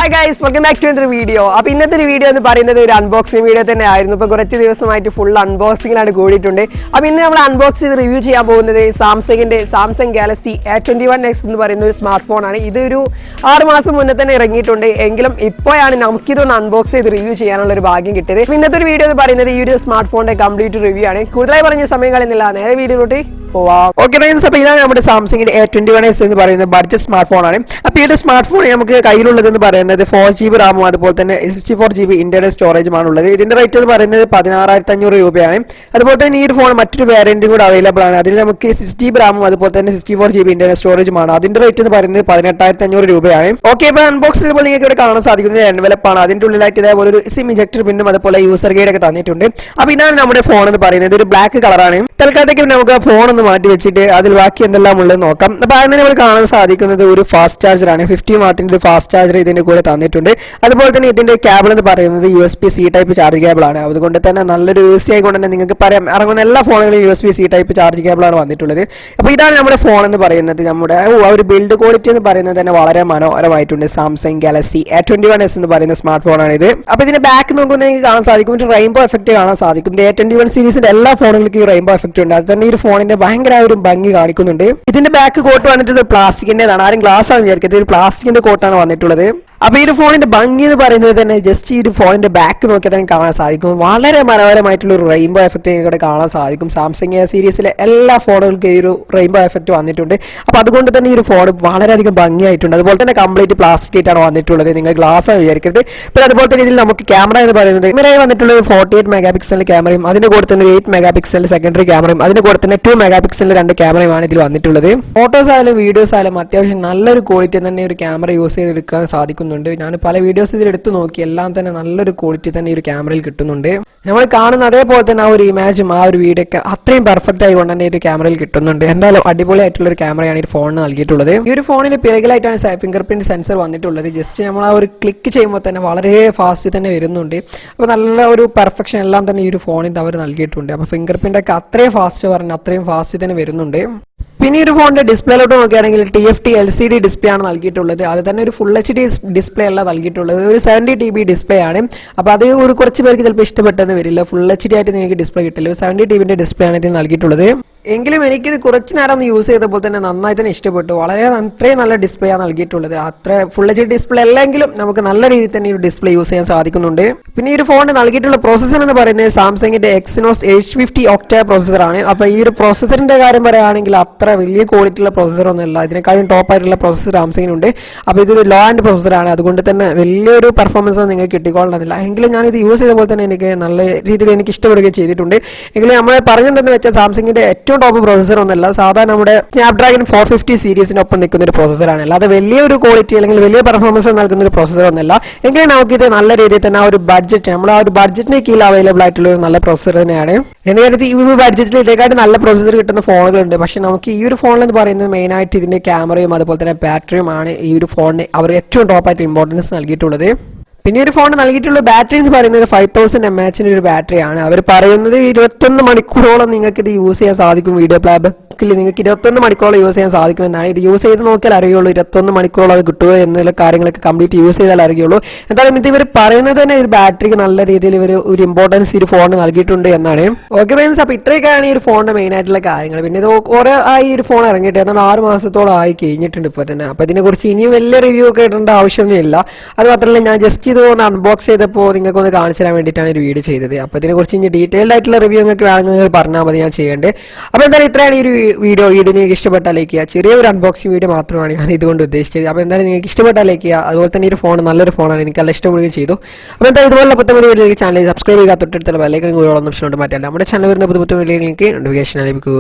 Hi guys, welcome back to another video. അപ്പോൾ ഇന്നത്തെ ഒരു വീഡിയോ എന്ന് പറയുന്നത് ഒരു അൺബോക്സിംഗ് വീഡിയോ തന്നെ ആയിരുന്നു. ഇപ്പോൾ കുറച്ച് ദിവസമായിട്ട് ഫുൾ അൺബോക്സിംഗിലാണ് കൂടിയിട്ടുണ്ട്. അപ്പോൾ ഇന്ന് നമ്മൾ അൺബോക്സ് ചെയ്ത് റിവ്യൂ ചെയ്യാൻ പോകുന്നത് സാംസങ് ഗാലക്സി A21S എന്ന് പറയുന്ന ഒരു സ്മാർട്ട് ഫോണാണ്. ഇതൊരു 6 മാസം മുന്നേ തന്നെ ഇറങ്ങിയിട്ടുണ്ട്. എങ്കിലും ഇപ്പോഴാണ് നമുക്കിതൊന്ന് അൺബോക്സ് ചെയ്ത് റിവ്യൂ ചെയ്യാനുള്ള ഒരു ഭാഗ്യം കിട്ടിയത്. അപ്പോൾ ഇന്നത്തെ ഒരു വീഡിയോ എന്ന് പറയുന്നത് ഈ ഒരു സ്മാർട്ട് ഫോണിന്റെ കംപ്ലീറ്റ് റിവ്യൂ ആണ്. കൂടുതലായി പറഞ്ഞ സമയം കളയുന്നില്ല, നേരെ വീഡിയോയിലോട്ട് പോവാം. ഓക്കെ ഫ്രണ്ട്സ്, അപ്പോൾ ഇതാണ് നമ്മുടെ സാംസങ്ങിന്റെ A21S എന്ന് പറയുന്ന ബഡ്ജറ്റ് സ്മാർട്ട് ഫോണാണ്. അപ്പോൾ ഈ ഒരു സ്മാർട്ട് ഫോൺ നമുക്ക് കയ്യിലുള്ളത് എന്ന് പറയുന്നത് 4GB റാമും അതുപോലെ തന്നെ 64GB ഇന്റർണൽ സ്റ്റോറേജുമാണ് ഉള്ളത്. ഇതിന്റെ റേറ്റ് എന്ന് പറയുന്നത് 16,500 രൂപയാണ്. അതുപോലെ തന്നെ ഈ ഒരു ഫോൺ മറ്റൊരു വേരിയന്റും കൂടെ അവൈലബിൾ ആണ്. അതിൽ നമുക്ക് 6GB റാമും അതുപോലെ തന്നെ 64GB ഇന്റർണൽ സ്റ്റോറേജുമാണ്. അതിന്റെ റേറ്റ് എന്ന് പറയുന്നത് 18,500 രൂപയാണ്. ഓക്കെ, ഇപ്പോൾ അൺബോക്സ് ചെയ്യുമ്പോൾ നിങ്ങൾക്ക് ഇവിടെ കാണാൻ സാധിക്കുന്നത് എൻവലപ്പാണ്. അതിന്റെ ഉള്ളിലായിട്ട് ഇതേപോലെ ഒരു സിം ഇജക്ടർ പിന്നും അതുപോലെ യൂസർ ഗൈഡ് ഒക്കെ തന്നിട്ടുണ്ട്. അപ്പോൾ ഇതാണ് നമ്മുടെ ഫോൺ എന്ന് പറയുന്നത്. ഒരു ബ്ലാക്ക് കളറാണ്. തൽക്കാലത്തേക്ക് നമുക്ക് ഫോൺ ഒന്ന് മാറ്റി വെച്ചിട്ട് അതിൽ ബാക്കി എന്തെല്ലാം ഉള്ളത് നോക്കാം. അപ്പോൾ അതിന് നമ്മൾ കാണാൻ സാധിക്കുന്നത് ഒരു ഫാസ്റ്റ് ചാർജറാണ്. 50 വാട്ടിന്റെ ഒരു ഫാസ്റ്റ് ചാർജർ ഇതിന്റെ കൂടെ തന്നിട്ടുണ്ട്. അതുപോലെ തന്നെ ഇതിന്റെ കേബിൾ എന്ന് പറയുന്നത് USB-C ടൈപ്പ് ചാർജ് കേബിൾ ആണ്. അതുകൊണ്ട് തന്നെ നല്ലൊരു യൂസ് ആയിക്കൊണ്ട് തന്നെ നിങ്ങൾക്ക് പറയാം, ഇറങ്ങുന്ന എല്ലാ ഫോണുകളും USB-C ടൈപ്പ് ചാർജ് കേബിൾ ആണ് വന്നിട്ടുള്ളത്. അപ്പോൾ ഇതാണ് നമ്മുടെ ഫോൺ എന്ന് പറയുന്നത്. നമ്മുടെ ഒരു ബിൽഡ് ക്വാളിറ്റി എന്ന് പറയുന്നത് തന്നെ വളരെ മനോഹരമായിട്ടുണ്ട്. സാംസങ് ഗാലക്സി A21S എന്ന് പറയുന്ന സ്മാർട്ട് ഫോണാണ് ഇത്. അപ്പോൾ ഇതിന്റെ ബാക്ക് നോക്കുമ്പോൾ നിങ്ങൾക്ക് കാണാൻ സാധിക്കും, ഒരു റെയിൻബോ എഫക്റ്റ് കാണാൻ സാധിക്കും. A21 സീരീസിന്റെ എല്ലാ ഫോണുകൾക്കും ഈ റെയിൻബോ എഫക്റ്റ് ഉണ്ട്. അത് തന്നെ ഈ ഒരു ഫോണിന്റെ ഭയങ്കര ഒരു ഭംഗി കാണിക്കുന്നുണ്ട്. ഇതിന്റെ ബാക്ക് കോട്ട് വന്നിട്ടുള്ള പ്ലാസ്റ്റിക്കിന്റേതാണ്. ആരും ഗ്ലാസ് ആണ് വിചാരിക്കുന്നത്, ഒരു പ്ലാസ്റ്റിക്കിന്റെ കോട്ടാണ് വന്നിട്ടുള്ളത്. അപ്പോൾ ഈ ഒരു ഫോണിന്റെ ഭംഗി എന്ന് പറയുന്നത് തന്നെ ജസ്റ്റ് ഈ ഒരു ഫോണിന്റെ ബാക്ക് നോക്കിയാൽ തന്നെ കാണാൻ സാധിക്കും. വളരെ മനോഹരമായിട്ടുള്ള ഒരു റെയിൻബോ എഫക്റ്റ് ഇവിടെ കാണാൻ സാധിക്കും. സാംസങ് സീരീസിലെ എല്ലാ ഫോണുകൾക്കും ഈ ഒരു റെയിൻബോ എഫക്റ്റ് വന്നിട്ടുണ്ട്. അപ്പോൾ അതുകൊണ്ട് തന്നെ ഈ ഒരു ഫോൺ വളരെയധികം ഭംഗിയായിട്ടുണ്ട്. അതുപോലെ തന്നെ കംപ്ലീറ്റ് പ്ലാസ്റ്റിക് ആയിട്ടാണ് വന്നിട്ടുള്ളത്, നിങ്ങൾ ഗ്ലാസ് ആണ് വിചാരിക്കരുത്. പിന്നെ അതുപോലെ തന്നെ ഇതിൽ നമുക്ക് ക്യാമറ എന്ന് പറയുന്നത് ക്യാമറ വന്നിട്ടുള്ളത് 48 മെഗാ പിക്സലിന്റെ ക്യാമറയും അതിന്റെ കൂടെ തന്നെ 8 മെഗാ പിക്സലിന്റെ സെക്കൻഡറി ക്യാമറയും അതിന്റെ കൂടെ തന്നെ 2 മെഗാ പിക്സലിന്റെ 2 ക്യാമറയുമാണ് ഇതിൽ വന്നിട്ടുള്ളത്. ഫോട്ടോസ് ആയാലും വീഡിയോസ് ആയാലും അത്യാവശ്യം നല്ലൊരു ക്വാളിറ്റി തന്നെ ഒരു ക്യാമറ യൂസ് ചെയ്തെടുക്കാൻ സാധിക്കുന്നു. ഞാൻ പല വീഡിയോസ് ഇതിൽ എടുത്തു നോക്കി, എല്ലാം തന്നെ നല്ലൊരു ക്വാളിറ്റി തന്നെ ഈ ഒരു ക്യാമറയിൽ കിട്ടുന്നുണ്ട്. നമ്മൾ കാണുന്ന അതേപോലെ തന്നെ ആ ഒരു ഇമേജും ആ ഒരു വീഡിയോ ഒക്കെ അത്രയും പെർഫെക്റ്റ് ആയിക്കൊണ്ട് തന്നെ ഈ ഒരു ക്യാമറയിൽ കിട്ടുന്നുണ്ട്. എന്തായാലും അടിപൊളിയായിട്ടുള്ള ഒരു ക്യാമറയാണ് ഈ ഫോണിന് നൽകിയിട്ടുള്ളത്. ഈ ഒരു ഫോണിന് പിറകിലായിട്ടാണ് ഫിംഗർ പ്രിന്റ് സെൻസർ വന്നിട്ടുള്ളത്. ജസ്റ്റ് നമ്മൾ ആ ഒരു ക്ലിക്ക് ചെയ്യുമ്പോൾ തന്നെ വളരെ ഫാസ്റ്റ് തന്നെ വരുന്നുണ്ട്. അപ്പോൾ നല്ല ഒരു പെർഫെക്ഷൻ എല്ലാം തന്നെ ഈ ഒരു ഫോണിൽ അവർ നൽകിയിട്ടുണ്ട്. അപ്പോൾ ഫിംഗർ പ്രിന്റ് ഒക്കെ അത്രയും ഫാസ്റ്റ് പറഞ്ഞാൽ അത്രയും ഫാസ്റ്റ് തന്നെ വരുന്നുണ്ട്. പിന്നെ ഈ ഒരു ഫോണിന്റെ ഡിസ്പ്ലേയിലോട്ട് നോക്കുകയാണെങ്കിൽ TFT LCD ഡിസ്പ്ലേ ആണ് നൽകിയിട്ടുള്ളത്. അത് തന്നെ ഒരു ഫുൾ HD ഡിസ്പ്ലേ അല്ല നൽകിയിട്ടുള്ളത്, ഒരു 70 TB ഡിസ്പ്ലേ ആണ്. അപ്പോൾ അത് ഒരു കുറച്ച് പേർക്ക് ചിലപ്പോൾ ഇഷ്ടപ്പെട്ടെന്ന് വരില്ല. ഫുൾ HD ആയിട്ട് നിങ്ങൾക്ക് ഡിസ്പ്ലേ കിട്ടില്ല. 70 TB ഡിസ്പ്ലേ ആണ് ഇത് നൽകിയിട്ടുള്ളത്. എങ്കിലും എനിക്കിത് കുറച്ച് നേരം ഒന്ന് യൂസ് ചെയ്തപ്പോൾ തന്നെ നന്നായി തന്നെ ഇഷ്ടപ്പെട്ടു. അത്രയും നല്ല ഡിസ്പ്ലേ ആണ് നൽകിയിട്ടുള്ളത്. അത്ര ഫുൾ HD ഡിസ്പ്ലേ അല്ലെങ്കിലും നമുക്ക് നല്ല രീതിയിൽ തന്നെ ഈ ഡിസ്പ്ലേ യൂസ് ചെയ്യാൻ സാധിക്കുന്നുണ്ട്. പിന്നെ ഈ ഒരു ഫോണിന് നൽകിയിട്ടുള്ള പ്രോസസ്സർ എന്ന് പറയുന്നത് സാംസങ്ങിന്റെ Exynos 850 ഒക്ട പ്രോസസ്സർ ആണ്. അപ്പോൾ ഈ ഒരു പ്രോസസ്സറിന്റെ കാര്യം പറയുകയാണെങ്കിൽ അത്ര വലിയ ക്വാളിറ്റി ഉള്ള പ്രോസസ്സർ ഒന്നുമല്ല. ഇതിനെക്കാളും ടോപ്പ് ആയിട്ടുള്ള പ്രോസസ്സർ സാംസങ്ങിനുണ്ട്. അപ്പോൾ ഇതൊരു ലോ ആൻഡ് പ്രോസസ്സർ ആണ്. അതുകൊണ്ട് തന്നെ വലിയൊരു പെർഫോമൻസ് ഒന്നും നിങ്ങൾക്ക് കിട്ടിക്കൊള്ളണമെന്നില്ല. എങ്കിലും ഞാൻ ഇത് യൂസ് ചെയ്തപ്പോൾ തന്നെ എനിക്ക് നല്ല രീതിയിൽ എനിക്ക് ഇഷ്ടപ്പെടുകയും ചെയ്തിട്ടുണ്ട്. എങ്കിലും നമ്മൾ പറഞ്ഞതെന്ന് വെച്ചാൽ സാംസങ്ങിന്റെ ഏറ്റവും ടോപ്പ് പ്രോസസ്സർ ഒന്നല്ല, സാധാരണ നമ്മുടെ സ്നാപ്ഡ്രാഗൺ 450 സീരീസിനൊപ്പം നിൽക്കുന്ന ഒരു പ്രോസസ്സറാണ്. അല്ലാതെ വലിയൊരു ക്വാളിറ്റി അല്ലെങ്കിൽ വലിയ പെർഫോമൻസ് നൽകുന്ന ഒരു പ്രോസസ്സർ ഒന്നല്ല. എങ്കിലും നമുക്കിത് നല്ല രീതിയിൽ തന്നെ ആ ഒരു ബഡ്ജറ്റ്, നമ്മുടെ ആ ഒരു ബഡ്ജറ്റിന് കീഴിൽ അവൈലബിൾ ആയിട്ടുള്ള ഒരു നല്ല പ്രോസസ്സർ തന്നെയാണ്. എന്ന് കരുതി ഈ ഒരു ബഡ്ജറ്റിൽ ഇതേക്കാട്ട് നല്ല പ്രോസസ്സർ കിട്ടുന്ന ഫോണുകളുണ്ട്. പക്ഷെ നമുക്ക് ഈ ഒരു ഫോണിൽ എന്ന് പറയുന്നത് മെയിനായിട്ട് ഇതിന്റെ ക്യാമറയും അതുപോലെ തന്നെ ബാറ്ററിയുമാണ് ഈ ഒരു ഫോണിന് അവർ ഏറ്റവും ടോപ്പായിട്ട് ഇമ്പോർട്ടൻസ് നൽകിയിട്ടുള്ളത്. പിന്നെ ഒരു ഫോൺ നൽകിയിട്ടുള്ള ബാറ്ററി എന്ന് പറയുന്നത് 5000 mAh ഒരു ബാറ്ററിയാണ്. അവർ പറയുന്നത് 21 മണിക്കൂറോളം നിങ്ങൾക്ക് ഇത് യൂസ് ചെയ്യാൻ സാധിക്കും. വീഡിയോ പ്ലേബാക്കിൽ നിങ്ങൾക്ക് 21 മണിക്കൂറോളം യൂസ് ചെയ്യാൻ സാധിക്കുമെന്നാണ്. ഇത് യൂസ് ചെയ്ത് നോക്കിയാൽ അറിയുള്ളൂ 21 മണിക്കൂറോളം അത് കിട്ടുമോ എന്നുള്ള കാര്യങ്ങളൊക്കെ കംപ്ലീറ്റ് യൂസ് ചെയ്താൽ അറിയുള്ളൂ. എന്തായാലും ഇത് ഇവർ പറയുന്നത് തന്നെ ഒരു ബാറ്ററിക്ക് നല്ല രീതിയിൽ ഇവർ ഒരു ഇമ്പോർട്ടൻസ് ഈ ഒരു ഫോണിന് നൽകിയിട്ടുണ്ട് എന്നാണ്. ഓക്കെ ഫ്രണ്ട്സ്, അപ്പോൾ ഇത്രയൊക്കെയാണ് ഈ ഒരു ഫോണിന്റെ മെയിൻ ആയിട്ടുള്ള കാര്യങ്ങൾ. പിന്നെ ഇത് കുറെ ആയി ഈ ഒരു ഫോൺ ഇറങ്ങിയിട്ട് എന്നാൽ 6 മാസത്തോളം ആയി കഴിഞ്ഞിട്ടുണ്ട് ഇപ്പോൾ തന്നെ. അപ്പോൾ ഇതിനെക്കുറിച്ച് ഇനിയും വലിയ റിവ്യൂ ഒക്കെ ഇടേണ്ട ആവശ്യമൊന്നുമില്ല. അത് മാത്രമല്ല, ഞാൻ ജസ്റ്റ് ഇതൊന്ന് അൺബോക്സ് ചെയ്തപ്പോൾ നിങ്ങൾക്ക് ഒന്ന് കാണിച്ചു തരാൻ വേണ്ടിയിട്ടാണ് ഒരു വീഡിയോ ചെയ്തത്. അപ്പോൾ ഇതിനെക്കുറിച്ച് ഇനി ഡീറ്റെയിൽഡ് ആയിട്ടുള്ള റിവ്യൂ നിങ്ങൾക്ക് വേണമെങ്കിൽ പറഞ്ഞാൽ മതി, ഞാൻ ചെയ്യേണ്ടത്. അപ്പോൾ എന്തായാലും ഇത്രയാണ് ഈ ഒരു വീഡിയോ നിങ്ങൾക്ക് ഇഷ്ടപ്പെട്ടാൽ ലൈക്ക് ചെയ്യുക. ചെറിയൊരു അൺബോക്സിംഗ് വീഡിയോ മാത്രമാണ് ഞാൻ ഇതുകൊണ്ട് ഉദ്ദേശിച്ചത്. അപ്പോൾ എന്തായാലും നിങ്ങൾക്ക് ഇഷ്ടപ്പെട്ടാൽ ലൈക്ക് ചെയ്യുക. അതുപോലെ തന്നെ ഈ ഒരു ഫോൺ നല്ലൊരു ഫോണാണ്, എനിക്ക് നല്ല ഇഷ്ടപ്പെടുകയും ചെയ്തു. അപ്പോൾ എന്തായാലും ഇതുപോലെ പുതിയ വീഡിയോ ചാനൽ സബ്സ്ക്രൈബ് ചെയ്യുക, തൊട്ടടുത്തുള്ള ബെല്ലൈക്കൺ കൂടെ ഓപ്ഷൻ ഉണ്ട്. മാറ്റില്ല നമ്മുടെ ചാനൽ വരുന്ന പുതിയ വീഡിയോയിലേക്ക് നോട്ടിഫിക്കേഷൻ ലഭിക്കൂ.